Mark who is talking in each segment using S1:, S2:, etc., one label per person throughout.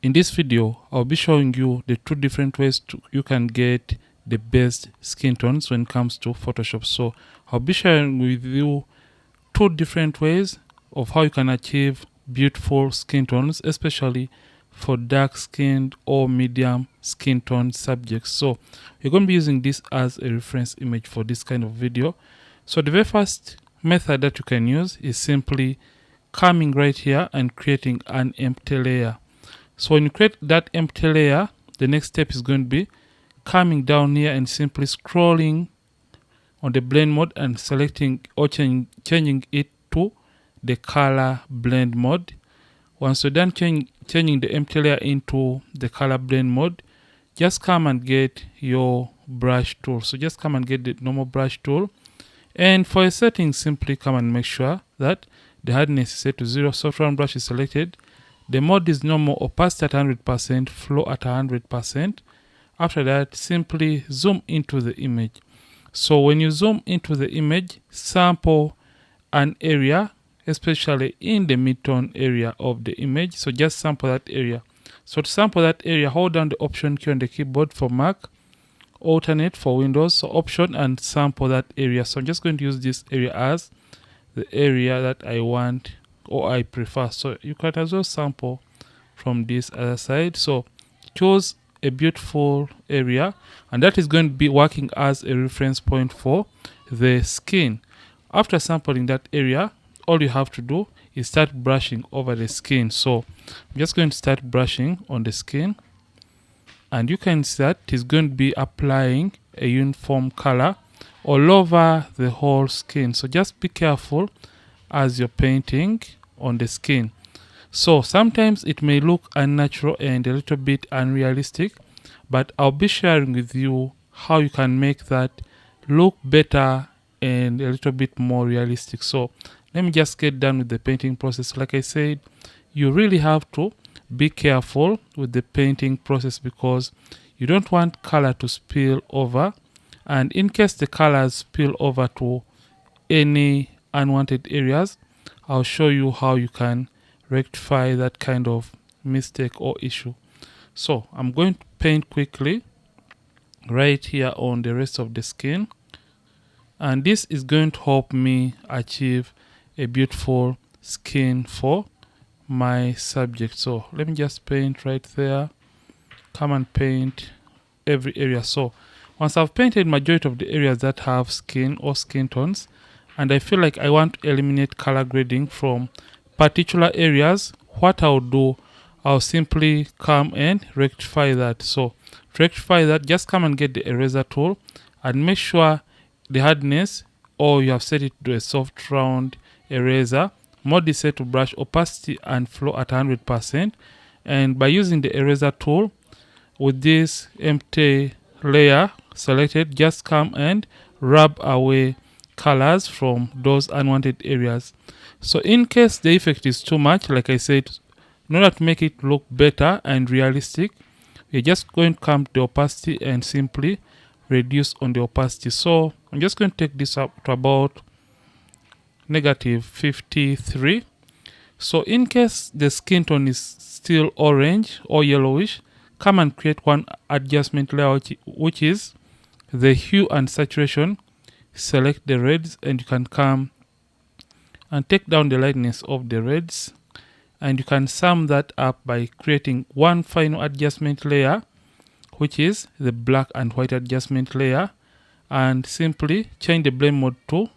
S1: In this video, I'll be showing you the two different ways you can get the best skin tones when it comes to Photoshop. So I'll be sharing with you two different ways of how you can achieve beautiful skin tones, especially for dark skinned or medium skin tone subjects. So you're going to be using this as a reference image for this kind of video. So the very first method that you can use is simply coming right here and creating an empty layer. So when you create that empty layer, the next step is going to be coming down here and simply scrolling on the blend mode and selecting or changing it to the color blend mode. Once you're done changing the empty layer into the color blend mode, just come and get your brush tool. So just come and get the normal brush tool, and for a setting, simply come and make sure that the hardness is set to 0, soft round brush is selected. The mode is normal, opacity at 100%, flow at 100%. After that, simply zoom into the image. So when you zoom into the image, sample an area, especially in the mid-tone area of the image. So just sample that area. So to sample that area, hold down the Option key on the keyboard for Mac, alternate for Windows. So Option and sample that area. So I'm just going to use this area as the area that I want or I prefer. So you can as well sample from this other side. So choose a beautiful area, and that is going to be working as a reference point for the skin. After sampling that area, all you have to do is start brushing over the skin. So I'm just going to start brushing on the skin, and you can see that it's going to be applying a uniform color all over the whole skin. So just be careful as you're painting on the skin. So sometimes it may look unnatural and a little bit unrealistic, but I'll be sharing with you how you can make that look better and a little bit more realistic. So let me just get done with the painting process. Like I said, you really have to be careful with the painting process because you don't want color to spill over, and in case the colors spill over to any unwanted areas, I'll show you how you can rectify that kind of mistake or issue. So I'm going to paint quickly right here on the rest of the skin, and this is going to help me achieve a beautiful skin for my subject. So let me just paint right there, come and paint every area. So once I've painted majority of the areas that have skin or skin tones, and I feel like I want to eliminate color grading from particular areas, what I'll do, I'll simply come and rectify that. So to rectify that, just come and get the eraser tool and make sure the hardness, or you have set it to a soft round eraser. Mode is set to brush, opacity and flow at 100%. And by using the eraser tool with this empty layer selected, just come and rub away colors from those unwanted areas. So in case the effect is too much, like I said, in order to make it look better and realistic, we're just going to come to the opacity and simply reduce on the opacity. So I'm just going to take this up to about -53. So in case the skin tone is still orange or yellowish, come and create one adjustment layer, which is the hue and saturation. Select the reds, and you can come and take down the lightness of the reds, and you can sum that up by creating one final adjustment layer, which is the black and white adjustment layer, and simply change the blend mode to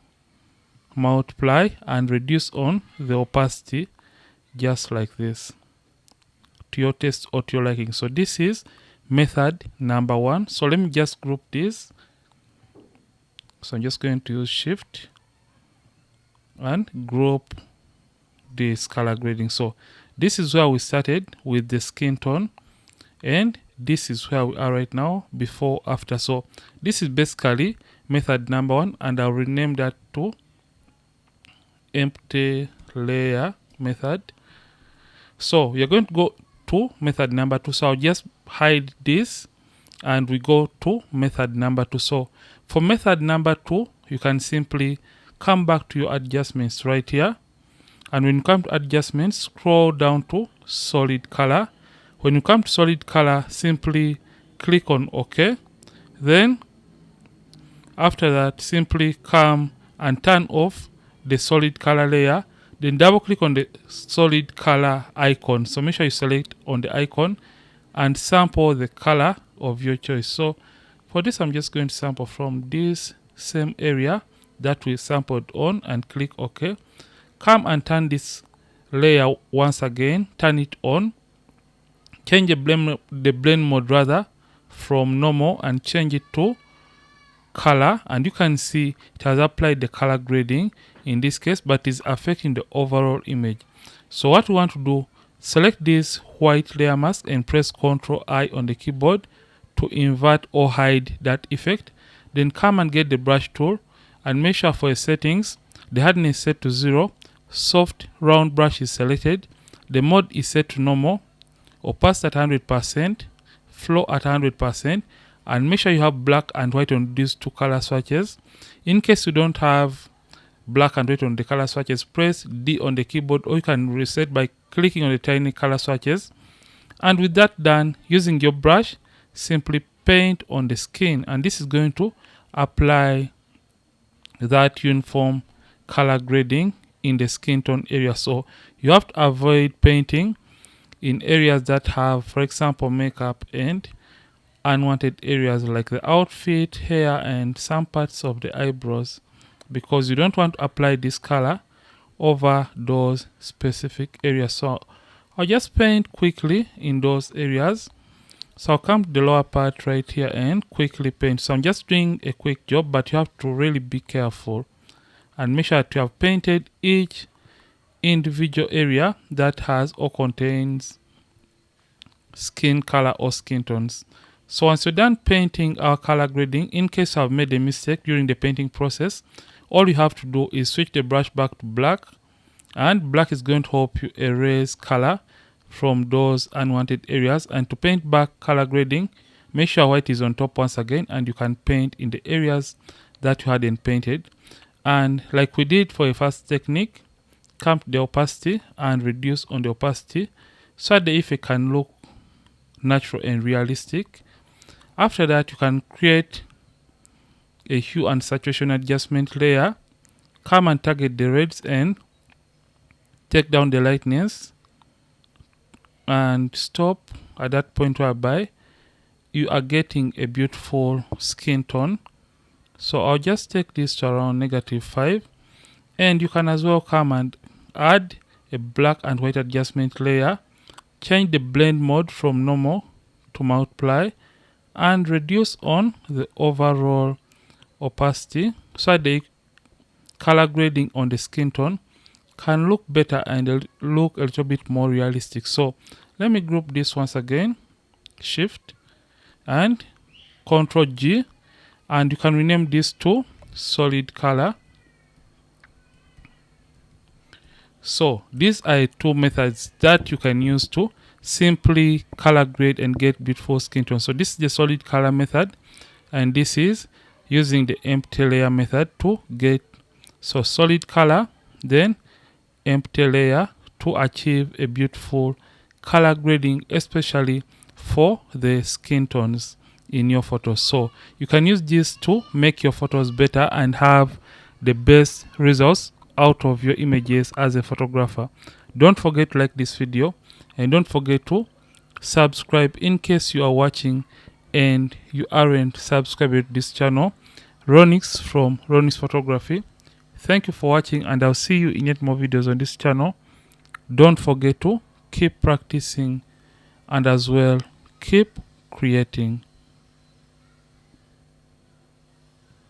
S1: multiply and reduce on the opacity just like this to your taste or to your liking. So this is method number 1. So let me just group this. So I'm just going to use Shift and group this color grading. So this is where we started with the skin tone, and this is where we are right now, before, after. So this is basically method number 1, and I'll rename that to empty layer method. So we are going to go to method number 2. So I'll just hide this and we go to method number 2. So for method number 2, you can simply come back to your adjustments right here, and when you come to adjustments, scroll down to solid color. When you come to solid color, simply click on OK. Then after that, simply come and turn off the solid color layer. Then double click on the solid color icon. So make sure you select on the icon and sample the color of your choice. So for this, I'm just going to sample from this same area that we sampled on and click OK. Come and turn this layer once again, turn it on. Change the blend mode rather from normal and change it to color, and you can see it has applied the color grading in this case, but is affecting the overall image. So what we want to do, select this white layer mask and press Ctrl I on the keyboard to invert or hide that effect. Then come and get the brush tool and make sure for your settings the hardness is set to 0, soft round brush is selected, the mode is set to normal, opacity at 100%, flow at 100%, and make sure you have black and white on these two color swatches. In case you don't have black and white on the color swatches, press D on the keyboard, or you can reset by clicking on the tiny color swatches. And with that done, using your brush, simply paint on the skin, and this is going to apply that uniform color grading in the skin tone area. So you have to avoid painting in areas that have, for example, makeup and unwanted areas like the outfit, hair, and some parts of the eyebrows, because you don't want to apply this color over those specific areas. So I'll just paint quickly in those areas. So I'll come to the lower part right here and quickly paint. So I'm just doing a quick job, but you have to really be careful and make sure that you have painted each individual area that has or contains skin color or skin tones. So once you're done painting our color grading, in case I've made a mistake during the painting process, all you have to do is switch the brush back to black, and black is going to help you erase color from those unwanted areas. And to paint back color grading, make sure white is on top once again, and you can paint in the areas that you hadn't painted. And like we did for a first technique, come to the opacity and reduce on the opacity so that the effect can look natural and realistic. After that, you can create a hue and saturation adjustment layer. Come and target the reds and take down the lightness and stop at that point whereby you are getting a beautiful skin tone. So I'll just take this to around -5, and you can as well come and add a black and white adjustment layer, change the blend mode from normal to multiply, and reduce on the overall opacity so that the color grading on the skin tone can look better and look a little bit more realistic. So let me group this once again, Shift and Ctrl G, and you can rename this to solid color. So these are two methods that you can use to simply color grade and get beautiful skin tone. So this is the solid color method, and this is using the empty layer method to get solid color, then empty layer to achieve a beautiful color grading, especially for the skin tones in your photos. So you can use this to make your photos better and have the best results out of your images as a photographer. Don't forget to like this video, and don't forget to subscribe in case you are watching and you aren't subscribed to this channel. Ronnix from ronnixphotography. Thank you for watching, and I'll see you in yet more videos on this channel. Don't forget to keep practicing and as well keep creating.